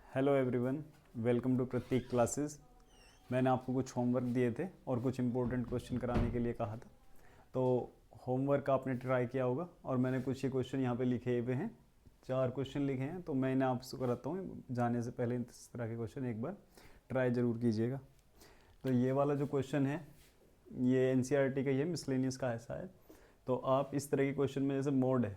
Hello everyone, welcome to Prateek classes. मैंने आपको कुछ होमवर्क दिए थे और कुछ इंपॉर्टेंट क्वेश्चन कराने के लिए कहा था। तो होमवर्क आपने ट्राई किया होगा और मैंने कुछ ही क्वेश्चन यहाँ पे लिखे हुए हैं। 4 क्वेश्चन लिखे हैं, तो मैं इन्हें आपसे कराता हूँ। जाने से पहले इस तरह के क्वेश्चन एक बार ट्राई ज़रूर कीजिएगा। तो ये वाला जो क्वेश्चन है ये एनसीईआरटी का ही है, मिसलेनियस का है शायद। तो आप इस तरह के क्वेश्चन में जैसे मोड है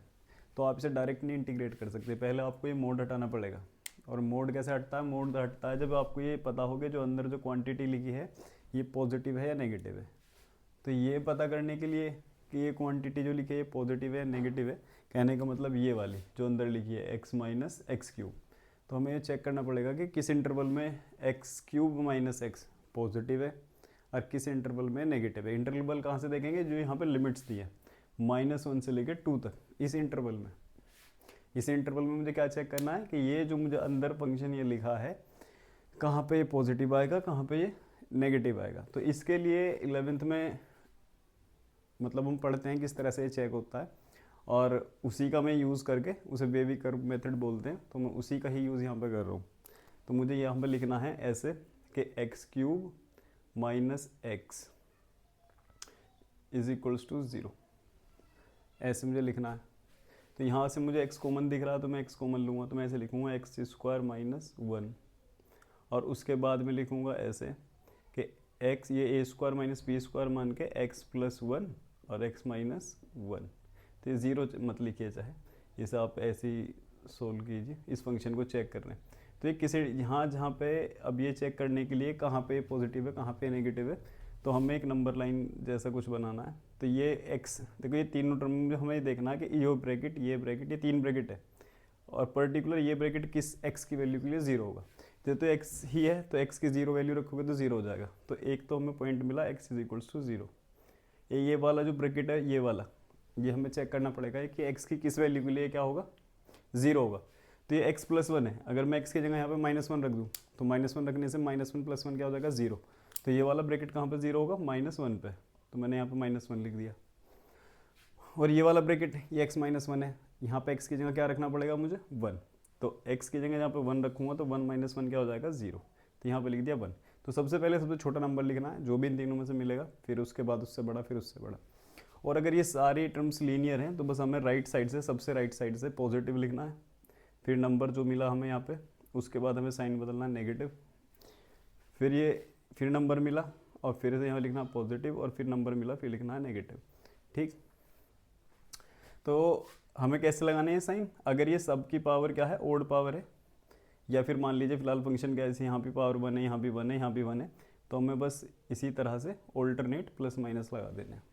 तो आप इसे डायरेक्ट नहीं इंटीग्रेट कर सकते, पहले आपको ये मोड हटाना पड़ेगा। और मोड कैसे हटता है? मोड हटता है जब आपको ये पता हो कि जो अंदर जो क्वांटिटी लिखी है ये पॉजिटिव है या नेगेटिव है। तो ये पता करने के लिए कि ये क्वांटिटी जो लिखी है पॉजिटिव है या नेगेटिव है, कहने का मतलब ये वाली जो अंदर लिखी है x माइनस एक्स क्यूब, तो हमें ये चेक करना पड़ेगा कि किस इंटरवल में x cube minus x positive है और किस इंटरवल में नेगेटिव है। इंटरवल कहाँ से देखेंगे? जो यहाँ पे लिमिट्स दी है -1 से लेकर 2 तक, इस इंटरवल में। इस इंटरवल में मुझे क्या चेक करना है कि ये जो मुझे अंदर फंक्शन ये लिखा है कहाँ पे ये पॉजिटिव आएगा, कहाँ पे ये नेगेटिव आएगा। तो इसके लिए 11th में मतलब हम पढ़ते हैं किस तरह से ये चेक होता है, और उसी का मैं यूज़ करके उसे बेबी कर्व मेथड बोलते हैं, तो मैं उसी का ही यूज़ यहाँ पे कर रहा हूँ। तो मुझे यहाँ पे लिखना है ऐसे कि x cube minus x is equals to 0, ऐसे मुझे लिखना है। तो यहाँ से मुझे x कॉमन दिख रहा है तो मैं x कॉमन लूँगा, तो मैं ऐसे लिखूँगा एक्स स्क्वायर माइनस 1, और उसके बाद में लिखूँगा ऐसे कि x ये a square minus b square मान के x प्लस 1 और x माइनस 1। तो ये 0 मत लिखिए, चाहे इसे आप ऐसे ही सोल्व कीजिए, इस फंक्शन को चेक कर रहे हैं। तो ये किसी यहाँ जहाँ पे अब ये चेक करने के लिए कहाँ पे पॉजिटिव है कहाँ पे नेगेटिव है, तो हमें एक नंबर लाइन जैसा कुछ बनाना है। तो ये x, देखो ये तीनों टर्म में हमें देखना है कि ये ब्रैकेट ये 3 ब्रैकेट है, और पर्टिकुलर ये ब्रैकेट किस x की वैल्यू के लिए 0 होगा। तो x ही है तो x की 0 वैल्यू रखोगे तो 0 हो जाएगा। तो एक तो हमें पॉइंट मिला x इज इक्वल्स टू 0। ये वाला जो ब्रैकेट है ये वाला, ये हमें चेक करना पड़ेगा कि x की किस वैल्यू के लिए क्या होगा, 0 होगा। तो ये x प्लस 1 है, अगर मैं x की जगह यहाँ पे -1 रख दूँ तो -1 रखने से -1 प्लस 1 क्या हो जाएगा, 0। तो ये वाला ब्रैकेट कहाँ पे 0 होगा, -1 पे, तो मैंने यहाँ पे -1 लिख दिया। और ये वाला ब्रैकेट ये x माइनस 1 है, यहाँ पे x की जगह क्या रखना पड़ेगा मुझे, 1। तो x की जगह यहाँ पे 1 रखूँगा तो 1 माइनस 1 क्या हो जाएगा, 0। तो यहाँ पे लिख दिया 1। तो सबसे पहले सबसे छोटा नंबर लिखना है जो भी इन तीनों में से मिलेगा, फिर उसके बाद उससे बड़ा, फिर उससे बड़ा। और अगर ये सारी टर्म्स लीनियर हैं तो बस हमें राइट साइड से, सबसे राइट साइड से पॉजिटिव लिखना है, फिर नंबर जो मिला हमें यहाँ पे, उसके बाद हमें साइन बदलना है नेगेटिव, फिर नंबर मिला और फिर से यहाँ लिखना पॉजिटिव, और फिर नंबर मिला फिर लिखना है नेगेटिव। ठीक, तो हमें कैसे लगाने हैं साइन? अगर ये सब की पावर क्या है, ओड पावर है, या फिर मान लीजिए फिलहाल फंक्शन क्या है, यहाँ भी पावर 1 है, यहाँ भी 1 है, यहाँ भी 1 है, तो हमें बस इसी तरह से ऑल्टरनेट प्लस माइनस लगा देने हैं।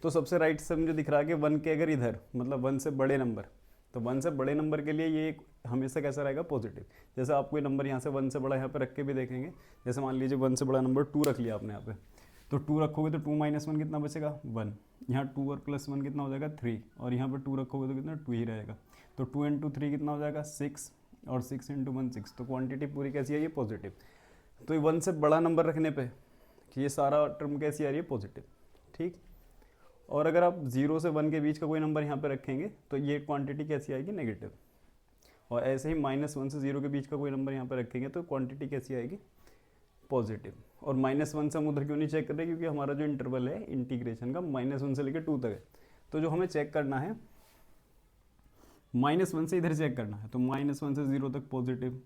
तो सबसे राइट से मुझे दिख रहा है कि 1 के अगर इधर मतलब 1 से बड़े नंबर, तो 1 से बड़े नंबर के लिए ये हमेशा कैसा रहेगा, पॉजिटिव। जैसे आप कोई नंबर यहाँ से 1 से बड़ा यहाँ पे रख के भी देखेंगे, जैसे मान लीजिए 1 से बड़ा नंबर 2 रख लिया आपने यहाँ पे, तो 2 रखोगे तो 2 माइनस 1 कितना बचेगा, 1। यहाँ 2 और प्लस 1 कितना हो जाएगा, 3, और यहाँ पर 2 रखोगे तो कितना, 2 ही रहेगा। तो 2 इंटू 3 कितना हो जाएगा, 6, और 6 इंटू 1 6। तो क्वांटिटी पूरी कैसी है, ये पॉजिटिव। तो ये 1 से बड़ा नंबर रखने पे कि ये सारा टर्म कैसी आ रही है, पॉजिटिव। ठीक, और अगर आप 0 से 1 के बीच का कोई नंबर यहाँ पे रखेंगे तो ये क्वांटिटी कैसी आएगी, नेगेटिव। और ऐसे ही -1 से 0 के बीच का कोई नंबर यहाँ पे रखेंगे तो क्वांटिटी कैसी आएगी, पॉजिटिव। और -1 से हम उधर क्यों नहीं चेक कर रहे, क्योंकि हमारा जो इंटरवल है इंटीग्रेशन का -1 से लेकर 2 तक है। तो जो हमें चेक करना है -1 से इधर चेक करना है, तो -1 से 0 तक पॉजिटिव,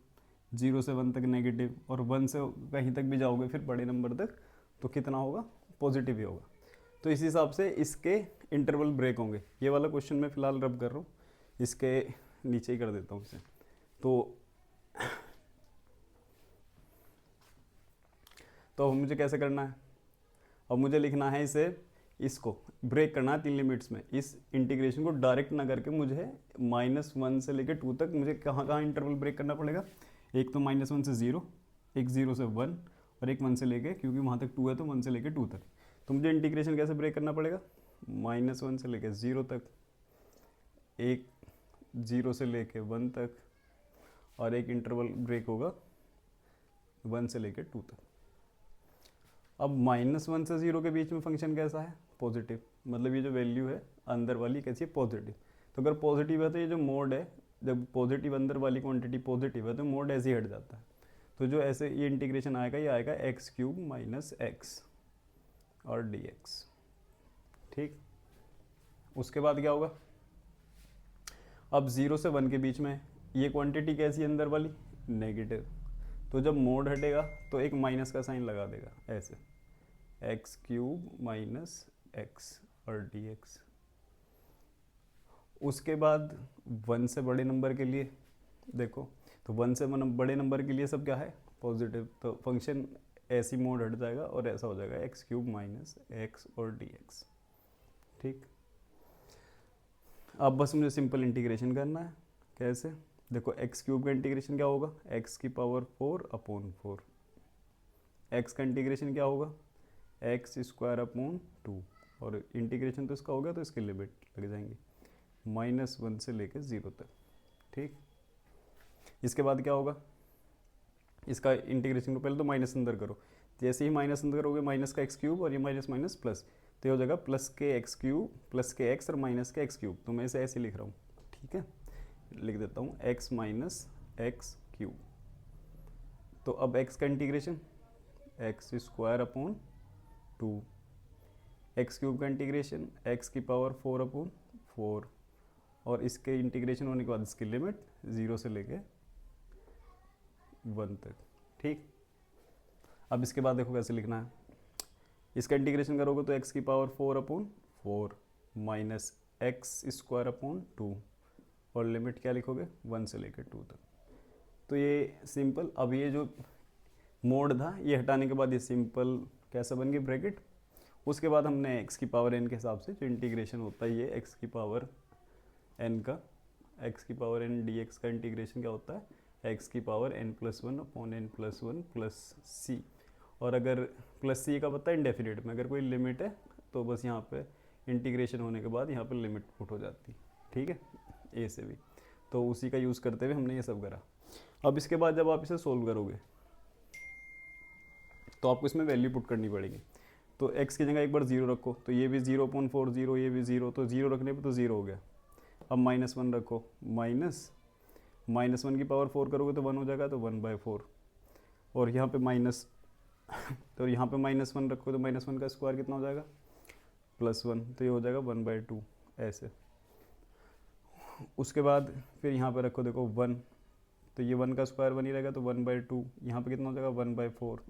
0 से 1 तक नेगेटिव, और 1 से कहीं तक भी जाओगे फिर बड़े नंबर तक तो कितना होगा, पॉजिटिव ही होगा। तो इस हिसाब से इसके इंटरवल ब्रेक होंगे। ये वाला क्वेश्चन मैं फिलहाल रब कर रहा हूँ, इसके नीचे ही कर देता हूँ इसे। तो मुझे कैसे करना है, अब मुझे लिखना है इसे, इसको ब्रेक करना है 3 लिमिट्स में। इस इंटीग्रेशन को डायरेक्ट ना करके मुझे -1 से लेकर 2 तक मुझे कहाँ कहाँ इंटरवल ब्रेक करना पड़ेगा। एक तो -1 से 0, एक 0 से 1, और एक 1 से लेके, क्योंकि वहाँ तक 2 है तो 1 से लेके 2 तक। तो मुझे इंटीग्रेशन कैसे ब्रेक करना पड़ेगा, -1 से लेके 0 तक, एक 0 से लेके 1 तक, और एक इंटरवल ब्रेक होगा 1 से लेके 2 तक। अब -1 से 0 के बीच में फंक्शन कैसा है, पॉजिटिव, मतलब ये जो वैल्यू है अंदर वाली कैसी है, पॉजिटिव। तो अगर पॉजिटिव है तो ये जो मोड है जब पॉजिटिव अंदर वाली क्वांटिटी पॉजिटिव है तो मोड ऐसे ही हट जाता है। तो जो ऐसे ये इंटीग्रेशन आएगा ये आएगा एक्स क्यूब माइनस एक्स और डी एक्स। ठीक, उसके बाद क्या होगा, अब 0 से 1 के बीच में ये क्वांटिटी कैसी है अंदर वाली, नेगेटिव। तो जब मोड हटेगा तो एक माइनस का साइन लगा देगा ऐसे, एक्स क्यूब माइनस एक्स और डी एक्स। उसके बाद 1 से बड़े नंबर के लिए देखो, तो 1 से बड़े नंबर के लिए सब क्या है, पॉजिटिव। तो फंक्शन ऐसी मोड हट जाएगा और ऐसा हो जाएगा एक्स क्यूब माइनस एक्स और डी एक्स। ठीक, अब बस मुझे सिंपल इंटीग्रेशन करना है। कैसे, देखो एक्स क्यूब का इंटीग्रेशन क्या होगा, एक्स की पावर 4 अपॉन 4। एक्स का इंटीग्रेशन क्या होगा, एक्स स्क्वायर अपॉन 2, और इंटीग्रेशन तो इसका होगा तो इसकी लिमिट लग जाएंगी -1 से लेकर 0 तक। ठीक, इसके बाद क्या होगा, इसका इंटीग्रेशन को पहले तो माइनस अंदर करो, जैसे ही माइनस अंदर करोगे माइनस का एक्स क्यूब और ये माइनस माइनस प्लस, तो ये हो जाएगा प्लस के एक्स क्यूब प्लस के एक्स और माइनस के एक्स क्यूब। तो मैं इसे ऐसे लिख रहा हूँ, ठीक है, लिख देता हूँ एक्स माइनस एक्स क्यूब। तो अब एक्स का integration x square upon 2, x cube का इंटीग्रेशन एक्स की पावर 4 अपॉन 4, और इसके इंटीग्रेशन होने के बाद इसकी लिमिट 0 से लेके 1 तक। ठीक, अब इसके बाद देखो कैसे लिखना है, इसका इंटीग्रेशन करोगे तो x की power 4 upon 4 minus x square upon 2, और लिमिट क्या लिखोगे 1 से लेकर 2 तक। तो ये सिंपल, अब ये जो मोड था ये हटाने के बाद ये सिंपल कैसा बन गई ब्रैकेट। उसके बाद हमने x की पावर n के हिसाब से जो इंटीग्रेशन होता है ये x की पावर n का, x की पावर n dx का इंटीग्रेशन क्या होता है, x की power n+1 upon n+1 plus सी। और अगर प्लस सी का पता है इंडेफिनिट में अगर कोई लिमिट है तो बस यहाँ पे इंटीग्रेशन होने के बाद यहाँ पे लिमिट पुट हो जाती है। ठीक है, ए से भी, तो उसी का यूज़ करते हुए हमने ये सब करा। अब इसके बाद जब आप इसे सोल्व करोगे तो आपको इसमें वैल्यू पुट करनी पड़ेगी। तो x की जगह एक बार 0 रखो, तो ये भी 0/4 0, ये भी 0, तो 0 रखने पे तो 0 हो गया। अब -1 रखो, -1 की पावर 4 करोगे तो 1 हो जाएगा, तो 1/4, और यहाँ पे माइनस तो यहाँ पे -1 रखो तो -1 का स्क्वायर कितना हो जाएगा, +1, तो ये हो जाएगा 1/2 ऐसे। उसके बाद फिर यहाँ पे रखो देखो 1, तो ये 1 का स्क्वायर 1 ही रहेगा, तो 1/2, यहाँ पे कितना हो जाएगा 1/4,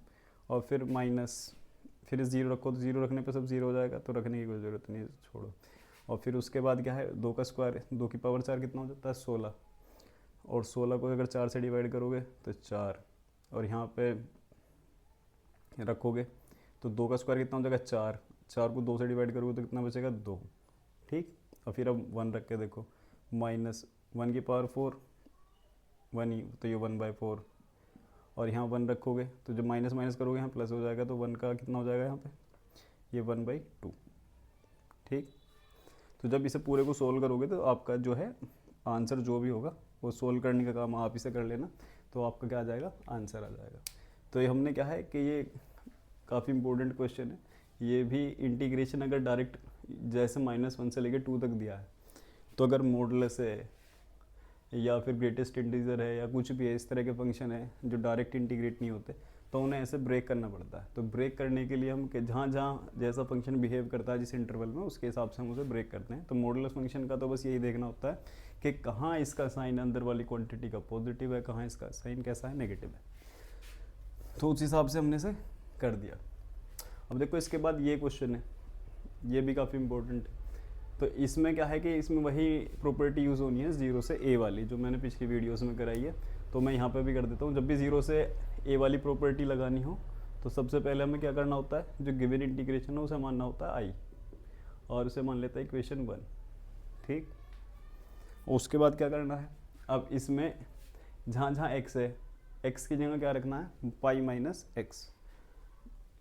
और फिर माइनस, फिर 0 रखो तो 0 रखने पे सब 0 हो जाएगा, तो रखने की कोई ज़रूरत नहीं है, छोड़ो। और फिर उसके बाद क्या है, 2 का स्क्वायर, 2 की पावर 4 कितना हो जाता है 16, और 16 को अगर 4 से डिवाइड करोगे तो 4, और यहाँ पे रखोगे तो 2 का स्क्वायर कितना हो जाएगा 4, 4 को 2 से डिवाइड करोगे तो कितना बचेगा 2। ठीक, और फिर अब 1 रख के देखो, -1 की पावर 4 1 ही, तो ये 1/4, और यहाँ 1 रखोगे तो जब माइनस माइनस करोगे यहाँ प्लस हो जाएगा, तो 1 का कितना हो जाएगा यहाँ पे, ये 1/2। ठीक, तो जब इसे पूरे को सोल्व करोगे तो आपका जो है आंसर जो भी होगा वो सोल्व करने का काम आप इसे कर लेना, तो आपका क्या आ जाएगा, आंसर आ जाएगा। तो ये हमने क्या है कि ये काफ़ी इंपॉर्टेंट क्वेश्चन है, ये भी इंटीग्रेशन अगर डायरेक्ट जैसे -1 से लेकर 2 तक दिया है, तो अगर मॉडुलस है या फिर ग्रेटेस्ट इंटीजर है या कुछ भी है इस तरह के फंक्शन है जो डायरेक्ट इंटीग्रेट नहीं होते, तो उन्हें ऐसे ब्रेक करना पड़ता है। तो ब्रेक करने के लिए हम जहाँ जहाँ जैसा फंक्शन बिहेव करता है जिस इंटरवल में, उसके हिसाब से हम उसे ब्रेक करते हैं। तो मॉडुलस फंक्शन का तो बस यही देखना होता है कि कहाँ इसका साइन अंदर वाली क्वांटिटी का पॉजिटिव है, कहाँ इसका साइन कैसा है, नेगेटिव है। तो उस हिसाब से हमने इसे कर दिया। अब देखो इसके बाद ये क्वेश्चन है, ये भी काफ़ी इंपॉर्टेंट है। तो इसमें क्या है कि इसमें वही प्रॉपर्टी यूज़ होनी है 0 से a वाली, जो मैंने पिछली वीडियोस में कराई है। तो मैं यहाँ पे भी कर देता हूँ, जब भी 0 से a वाली प्रॉपर्टी लगानी हो तो सबसे पहले हमें क्या करना होता है, जो गिवन इंटीग्रेशन है उसे मानना होता है i, और उसे मान लेता है इक्वेशन 1। ठीक, उसके बाद क्या करना है, अब इसमें जहाँ जहाँ x है, x की जगह क्या रखना है, पाई माइनस एक्स,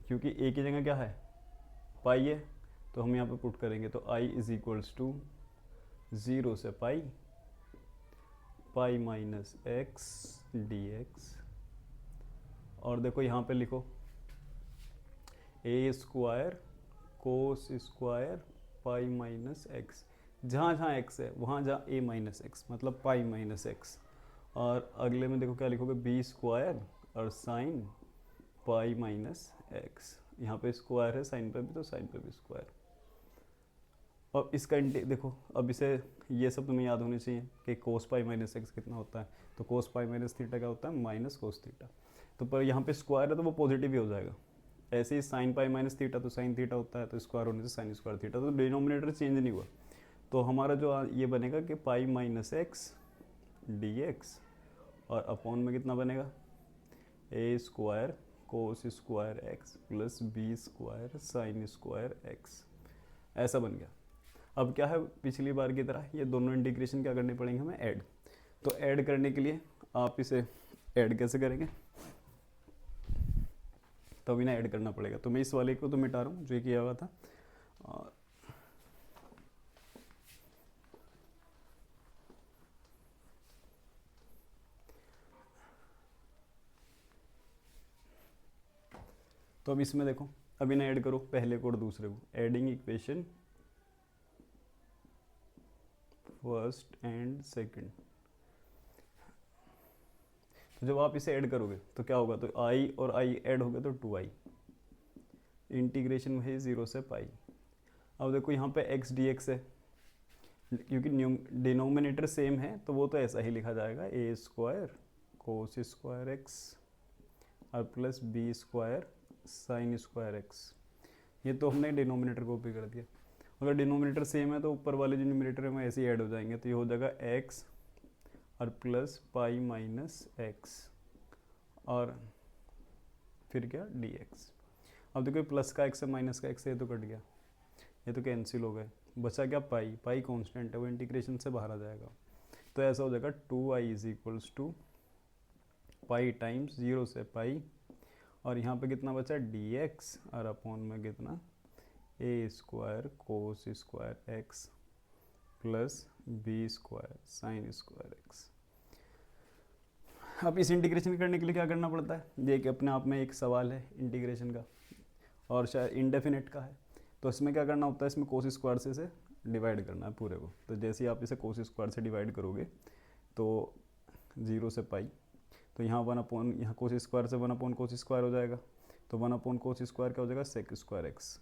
क्योंकि a की जगह क्या है, पाई है, तो हम यहाँ पे पुट करेंगे। तो i = 0 से पाई माइनस एक्स dx, और देखो यहाँ पे लिखो a² cos² पाई माइनस एक्स, जहाँ जहाँ x है वहाँ जहाँ a माइनस एक्स, मतलब पाई माइनस एक्स। और अगले में देखो क्या लिखोगे, बी स्क्वायर और साइन पाई माइनस एक्स। यहाँ पे स्क्वायर है साइन पे भी, तो साइन पे भी स्क्वायर। और इसका देखो, अब इसे ये सब तुम्हें याद होने चाहिए कि कोस पाई माइनस एक्स कितना होता है। तो कोस पाई माइनस थीटा क्या होता है, माइनस कोस थीटा। तो पर यहाँ पे स्क्वायर है तो वो पॉजिटिव ही हो जाएगा। ऐसे ही साइन पाई माइनस थीटा तो साइन थीटा होता है, तो स्क्वायर होने से साइन स्क्वायर थीटा, तो डिनोमिनेटर चेंज नहीं हुआ। तो हमारा जो ये बनेगा कि pi minus x d x, और अपॉन में कितना बनेगा, a square cos square x plus b square sine square x. ऐसा बन गया। अब क्या है, पिछली बार की तरह ये दोनों इंटीग्रेशन क्या करने पड़ेंगे हमें, ऐड। तो ऐड करने के लिए आप इसे ऐड कैसे करेंगे, तो अभी ना ऐड करना पड़ेगा। तो मैं इस वाले को तो मिटा रहा हूँ जो किया हुआ था। तो अब इसमें देखो, अभी ना ऐड करो पहले को और दूसरे को, adding equation first and second. तो जब आप इसे ऐड करोगे तो क्या होगा, तो आई और आई ऐड हो गए तो 2i, इंटीग्रेशन है 0 से पाई। अब देखो यहाँ पे x dx है, क्योंकि डिनोमिनेटर सेम है तो वो तो ऐसा ही लिखा जाएगा, a square cos square x और plus b square sine square x. ये तो हमने डिनोमिनेटर कॉपी कर दिया। अगर डिनोमिनेटर सेम है तो ऊपर वाले जो न्यूमिनेटर है वो ऐसे ही ऐड हो जाएंगे, तो ये हो जाएगा x और प्लस पाई माइनस एक्स और फिर क्या dx। अब देखो प्लस का x है माइनस का x है, ये तो कट गया, ये तो कैंसिल हो गए, बचा क्या पाई। पाई कांस्टेंट है, वो इंटीग्रेशन से बाहर आ जाएगा। तो ऐसा हो जाएगा 2i is equals to pi times 0 से पाई, और यहाँ पे कितना बचा dx और अपॉन में कितना a square cos square x plus b square sine square x. अब इस इंटीग्रेशन करने के लिए क्या करना पड़ता है, ये कि अपने आप में एक सवाल है इंटीग्रेशन का, और शायद इंडेफिनेट का है। तो इसमें क्या करना होता है, इसमें कोस स्क्वायर से डिवाइड करना है पूरे को। तो जैसे ही आप इसे कोस स्क्वायर से डिवाइड करोगे तो 0 से पाई, तो यहाँ 1/, यहाँ कोस स्क्वायर से 1/, कोस स्क्वायर हो जाएगा। तो 1/, कोस स्क्वायर क्या हो जाएगा, सेक स्क्वायर एक्स।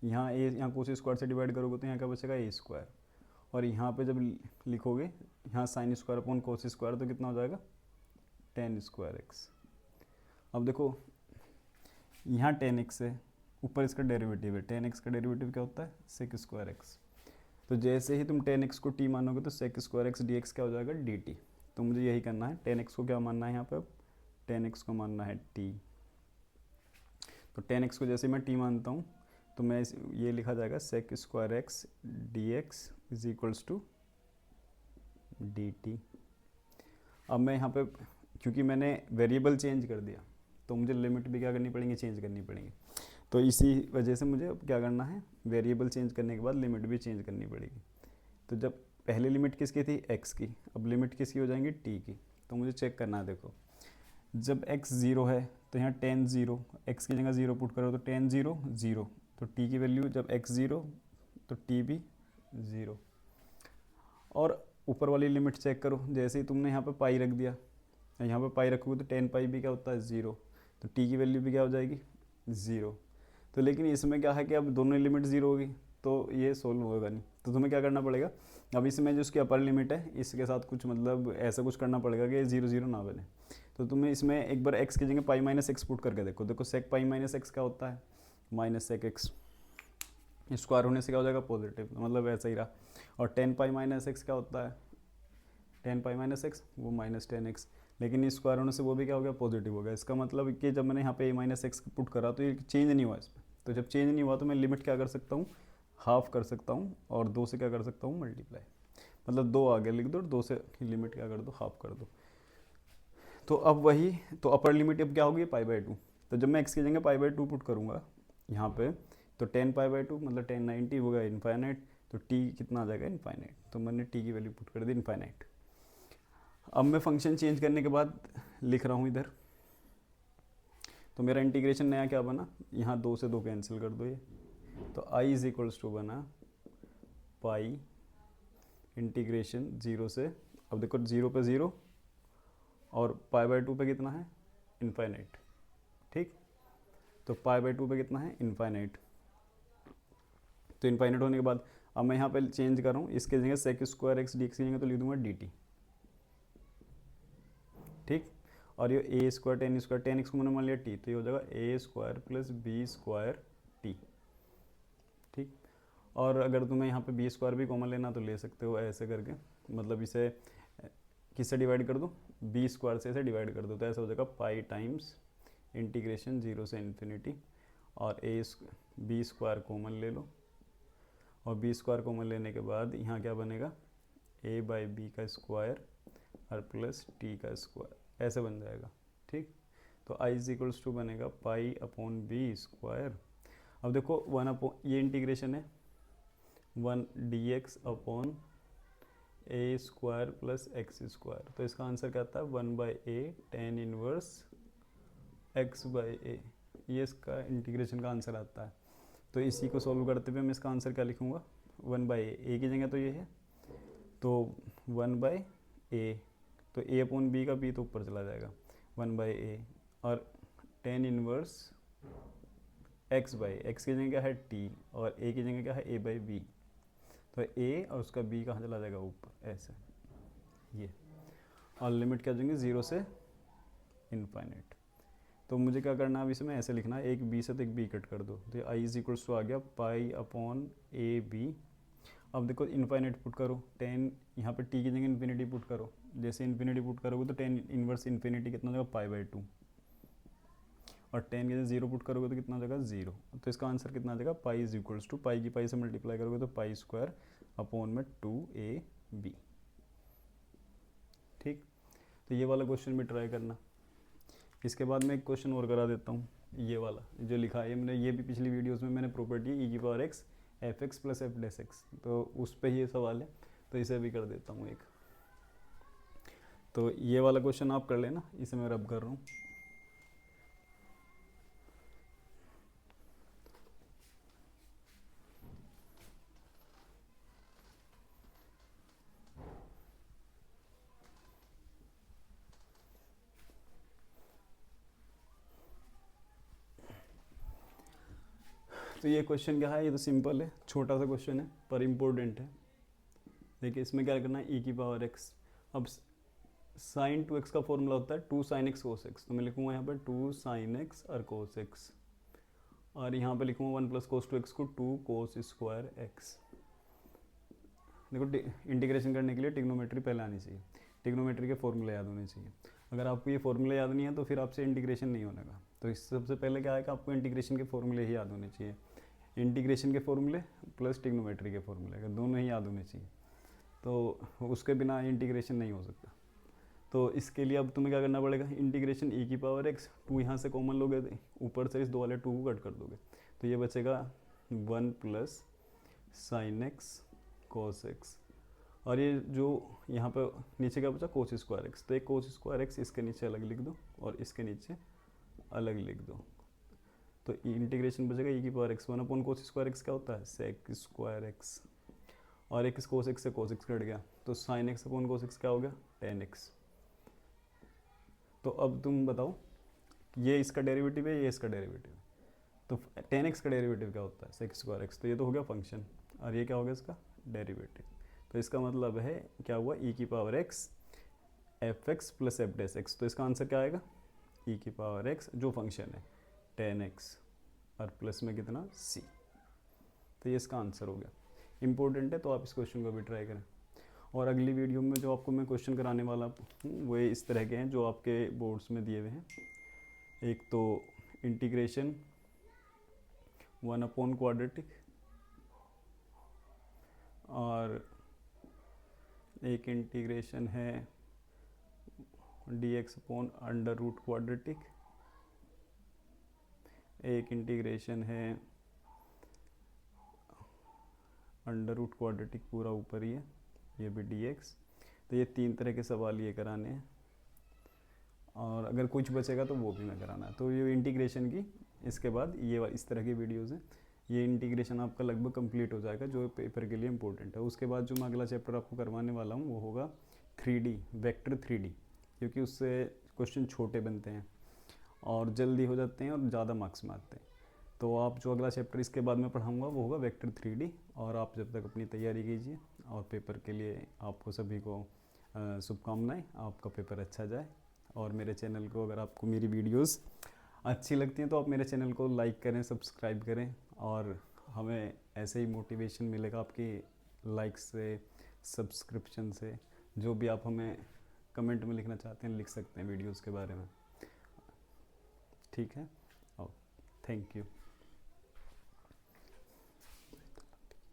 यहाँ ए, यहाँ कोस स्क्वायर से डिवाइड करोगे तो यहाँ क्या बचेगा ए स्क्वायर, और यहाँ पे जब लिखोगे यहाँ sine square upon cos square तो कितना हो जाएगा टेन स्क्वायर एक्स। अब देखो यहाँ 10x है, ऊपर इसका डेरिवेटिव है, 10x का डेरिवेटिव क्या होता है सेक स्क्वायर एक्स। तो जैसे ही तुम 10x को t मानोगे तो सेक स्क्वायर एक्स dx क्या हो जाएगा dt। तो मुझे यही करना है, 10x को क्या मानना है यहाँ पे, अब 10x को मानना है t। तो 10x को जैसे मैं t मानता हूँ तो मैं ये लिखा जाएगा sec square x dx is equals to dt। अब मैं यहाँ पे क्योंकि मैंने वेरिएबल चेंज कर दिया तो मुझे लिमिट भी क्या करनी पड़ेंगी, चेंज करनी पड़ेंगी। तो इसी वजह से मुझे अब क्या करना है, वेरिएबल चेंज करने के बाद लिमिट भी चेंज करनी पड़ेगी। तो जब पहले लिमिट किसकी थी x की, अब लिमिट किसकी हो जाएंगी t की। तो मुझे चेक करना है, देखो जब x 0 है तो यहाँ tan 0, x की जगह 0 पुट करो तो tan 0 0, तो t की वैल्यू जब x 0 तो t भी 0। और ऊपर वाली लिमिट चेक करो, जैसे ही तुमने यहाँ पे पाई रख दिया, यहाँ पे पाई रखोगे तो 10 पाई भी क्या होता है 0, तो t की वैल्यू भी क्या हो जाएगी 0। तो लेकिन इसमें क्या है कि अब दोनों लिमिट 0 होगी तो ये सोल्व होगा नहीं। तो तुम्हें क्या करना पड़ेगा, अब इसमें जो उसकी अपर लिमिट है इसके साथ कुछ मतलब ऐसा कुछ करना पड़ेगा कि 0 0 ना बने। तो तुम्हें इसमें एक बार x की जगह पाई माइनस एक्स पुट करके देखो। देखो सेक पाई माइनस एक्स क्या होता है, माइनस सेक एक्स, स्क्वायर होने से क्या हो जाएगा पॉजिटिव, मतलब ऐसा ही रहा। और 10 पाई माइनस एक्स क्या होता है, 10 पाई माइनस एक्स वो माइनस 10x, लेकिन स्क्वायर होने से वो भी क्या हो गया पॉजिटिव हो गया। इसका मतलब कि जब मैंने यहाँ पे माइनस एक्स पुट करा तो ये चेंज नहीं हुआ इसमें। तो जब चेंज नहीं हुआ तो मैं लिमिट क्या कर सकता हूँ, हाफ कर सकता हूँ, और 2 से क्या कर सकता हूँ मल्टीप्लाई, मतलब 2 आगे लिख दो और 2 से लिमिट क्या कर दो, हाफ कर दो। तो अब वही, तो अपर लिमिट अब क्या होगी π/2। तो जब मैं x की जगह π/2 पुट करूँगा यहाँ पे तो 10 π/2 मतलब 1090 होगा इनफाइनाइट, तो t कितना आ जाएगा इनफाइनाइट। तो मैंने t की वैल्यू पुट कर दी इनफाइनाइट। अब मैं फंक्शन चेंज करने के बाद लिख रहा हूँ इधर, तो मेरा इंटीग्रेशन नया क्या बना, यहाँ 2 से 2 कैंसिल कर दो, ये तो i इज इक्वल्स टू बना पाई इंटीग्रेशन 0 से, अब देखो 0 पे 0 और पाई बाई 2 पे कितना है, इनफाइनाइट। ठीक, तो पाई बाई 2 पे कितना है, इनफाइनाइट। तो इनफाइनाइट होने के बाद अब मैं यहाँ पे चेंज कर रहा हूँ, इसके जगह sec square x d x की जगह तो लिख दूंगा डी टी। ठीक, और ये ए स्क्वायर टेन एक्स को मैंने मान लिया टी, तो ये हो जाएगा a square plus b square t. ठीक, और अगर तुम्हें यहाँ पे बी स्क्वायर भी कॉमन लेना तो ले सकते हो ऐसे करके, मतलब इसे किससे डिवाइड कर दो, बी स्क्वायर से ऐसे डिवाइड कर दो, तो ऐसा हो जाएगा पाई टाइम्स इंटीग्रेशन 0 से इन्फिनिटी, और बी स्क्वायर कॉमन ले लो, और बी स्क्वायर कॉमन लेने के बाद यहाँ क्या बनेगा, ए बाई बी का स्क्वायर और प्लस टी का स्क्वायर, ऐसे बन जाएगा। ठीक, तो आई इज इक्वल्स टू बनेगा पाई अपॉन बी स्क्वायर। अब देखो 1 अपॉन, ये इंटीग्रेशन है 1 d x upon a square plus x square, तो इसका आंसर क्या आता है 1 by a tan inverse x by a, ये इसका इंटीग्रेशन का आंसर आता है। तो इसी को सॉल्व करते हुए मैं इसका आंसर क्या लिखूँगा, 1 बाई ए की जगह तो ये है, तो 1 बाई ए, तो ए अपॉन बी का बी तो ऊपर चला जाएगा 1 बाई ए, और ten inverse x by, x की जगह क्या है टी, और ए की जगह क्या है ए बाई बी, तो ए और उसका बी कहाँ चला जाएगा ऊपर, ऐसे ये, और लिमिट क्या देंगे 0 से इनफाइनाइट। तो मुझे क्या करना है अब इसमें, ऐसे लिखना है, एक बी से तो एक बी कट कर दो, तो आई इज इक्वल्स टू आ गया पाई अपॉन ए बी। अब देखो इनफाइनाइट पुट करो, 10 यहाँ पे टी की जगह इन्फिनिटी पुट करो, जैसे इन्फिनिटी पुट करोगे तो 10 इनवर्स इन्फिनिटी कितना हो जाएगा पाई बाई 2, और 10 के जगह 0 पुट करोगे तो कितना हो जाएगा 0, तो इसका आंसर कितना आ जाएगा पाई इज इक्वल्स टू, पाई की पाई से मल्टीप्लाई करोगे तो पाई स्क्वायर अपॉन में 2ab। ठीक, तो ये वाला क्वेश्चन भी ट्राई करना। इसके बाद मैं एक क्वेश्चन और करा देता हूँ, ये वाला जो लिखा है मैंने, ये भी पिछली वीडियोस में मैंने प्रॉपर्टी ई की power x f x plus f dash x, तो उस पर ये सवाल है, तो इसे भी कर देता हूँ एक। तो ये वाला क्वेश्चन आप कर लेना, इसे मैं रब कर रहा हूँ। तो ये क्वेश्चन क्या है, ये तो सिंपल है, छोटा सा क्वेश्चन है पर इम्पोर्टेंट है। देखिए इसमें क्या करना है, ई की पावर एक्स, अब साइन 2x का फॉर्मूला होता है 2 sin x cos x, तो मैं लिखूंगा यहाँ पर 2 sin x और cos x, और यहाँ पे लिखूंगा 1 प्लस cos 2x को 2 cos स्क्वायर x। देखो इंटीग्रेशन करने के लिए टिग्नोमेट्री पहले आनी चाहिए, टिग्नोमेट्री के फॉर्मूले याद होने चाहिए। अगर आपको ये फॉर्मूले याद नहीं है तो फिर आपसे इंटीग्रेशन नहीं होगा। तो इस सबसे पहले क्या है कि आपको इंटीग्रेशन के फॉर्मूले ही याद होने चाहिए, इंटीग्रेशन के फॉर्मूले प्लस टिग्नोमेट्री के फॉर्मूले, अगर दोनों ही याद होने चाहिए, तो उसके बिना इंटीग्रेशन नहीं हो सकता। तो इसके लिए अब तुम्हें क्या करना पड़ेगा, इंटीग्रेशन ई की पावर एक्स, 2 यहाँ से कॉमन लोगे, ऊपर से इस दो वाले 2 को कट कर दोगे, तो ये बचेगा 1 plus sine x cos x, और ये जो यहाँ पे नीचे क्या बचा कोस स्क्वायर एक्स, तो एक कोस स्क्वायर एक्स इसके नीचे अलग लिख दो और इसके नीचे अलग लिख दो, तो इंटीग्रेशन बचेगा ई की पावर एक्स 1 अपॉन कोस स्क्वायर एक्स क्या होता है सेक स्क्वायर एक्स, और एक कोस एक्स से कोस एक्स कट गया, तो sine x upon cos x क्या हो गया टेन एक्स। तो अब तुम बताओ, ये इसका डेरिवेटिव है, ये इसका डेरिवेटिव है, तो टेन एक्स का डेरिवेटिव क्या होता है सेक स्क्वायर एक्स, तो ये तो हो गया फंक्शन, और ये क्या हो गया इसका डेरिवेटिव। तो इसका मतलब है क्या हुआ ई की power x f x plus f dash x, तो इसका आंसर क्या आएगा ई की पावर एक्स जो फंक्शन है टेन एक्स और प्लस में कितना सी, तो ये इसका आंसर हो गया। इंपॉर्टेंट है, तो आप इस क्वेश्चन को भी ट्राई करें। और अगली वीडियो में जो आपको मैं क्वेश्चन कराने वाला हूँ वो इस तरह के हैं जो आपके बोर्ड्स में दिए हुए हैं। एक तो इंटीग्रेशन 1 अपॉन क्वाड्रेटिक, और एक इंटीग्रेशन है dx upon under root quadratic, एक इंटीग्रेशन है अंडर रूट क्वाड्रेटिक पूरा ऊपर ही है, ये भी dx। तो ये 3 तरह के सवाल ये कराने हैं, और अगर कुछ बचेगा तो वो भी मैं कराना है। तो ये इंटीग्रेशन की, इसके बाद ये इस तरह की वीडियोज़ हैं, ये इंटीग्रेशन आपका लगभग कंप्लीट हो जाएगा, जो पेपर के लिए इम्पोर्टेंट है। उसके बाद जो मैं अगला चैप्टर आपको करवाने वाला हूँ वो होगा 3D, वेक्टर 3D, क्योंकि उससे क्वेश्चन छोटे बनते हैं और जल्दी हो जाते हैं और ज़्यादा मार्क्स में आते हैं। तो आप जो अगला चैप्टर इसके बाद में पढ़ाऊँगा वो होगा वेक्टर 3D। और आप जब तक अपनी तैयारी कीजिए, और पेपर के लिए आपको सभी को शुभकामनाएं, आपका पेपर अच्छा जाए। और मेरे चैनल को, अगर आपको मेरी वीडियोस अच्छी लगती हैं तो आप मेरे चैनल को लाइक करें, सब्सक्राइब करें, और हमें ऐसे ही मोटिवेशन मिलेगा आपकी लाइक से, सब्सक्रिप्शन से। जो भी आप हमें कमेंट में लिखना चाहते हैं लिख सकते हैं वीडियोस के बारे में, ठीक है। और थैंक यू।